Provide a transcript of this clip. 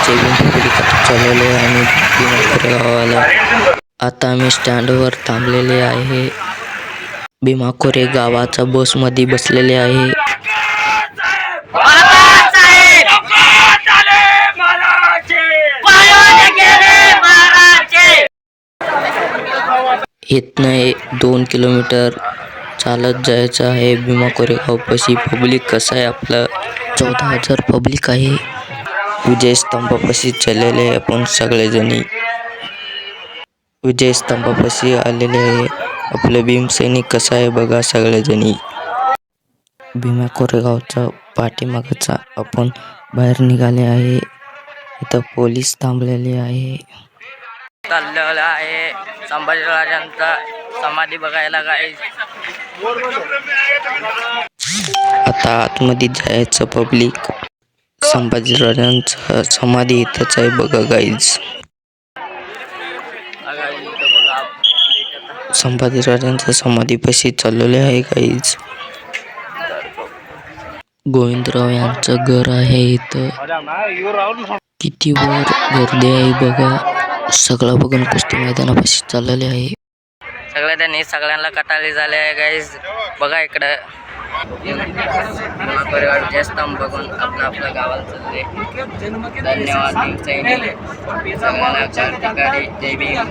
जय भीम चालवले आणि भीमा गावाला आता आम्ही स्टँडवर थांबलेले आहे. भीमा कोरे गावाच्या बसमध्ये बसलेले आहे. इथनं 2 किलोमीटर चालत जायचं आहे. भीमा कोरेगावपाशी पब्लिक कसं आहे आपलं 14,000 पब्लिक आहे. विजय स्तंभापाशी चाललेले आपण सगळेजणी विजय स्तंभापाशी आलेले आहे. आपलं भीमसैनिक कसं आहे बघा सगळेजणी. भीमा कोरेगावचा पाठीमागचा आपण बाहेर निघाले आहे. इथं पोलीस थांबलेले आहे. चाललेला आहे संभाजीराजांचा समाधी बघायला गाईज. आता आतमध्ये जायचं पब्लिक. संभाजीराजांचा समाधी इथंच आहे बघा गाईज. संभाजीराजांच्या समाधीपाशी चाललेले आहे गाईज. गोविंदराव यांचं घर आहे इथं. किती वर गर्दी आहे बघा. सगळं बघून कुस्ती मैदानापाशी चाललेले आहे. सगळ्यांना कटाळी झाले आहे गाईज. बघा इकडं स्तंभ बघून आपल्या गावाला चालले. धन्यवाद. सगळ्यांना जय भीम.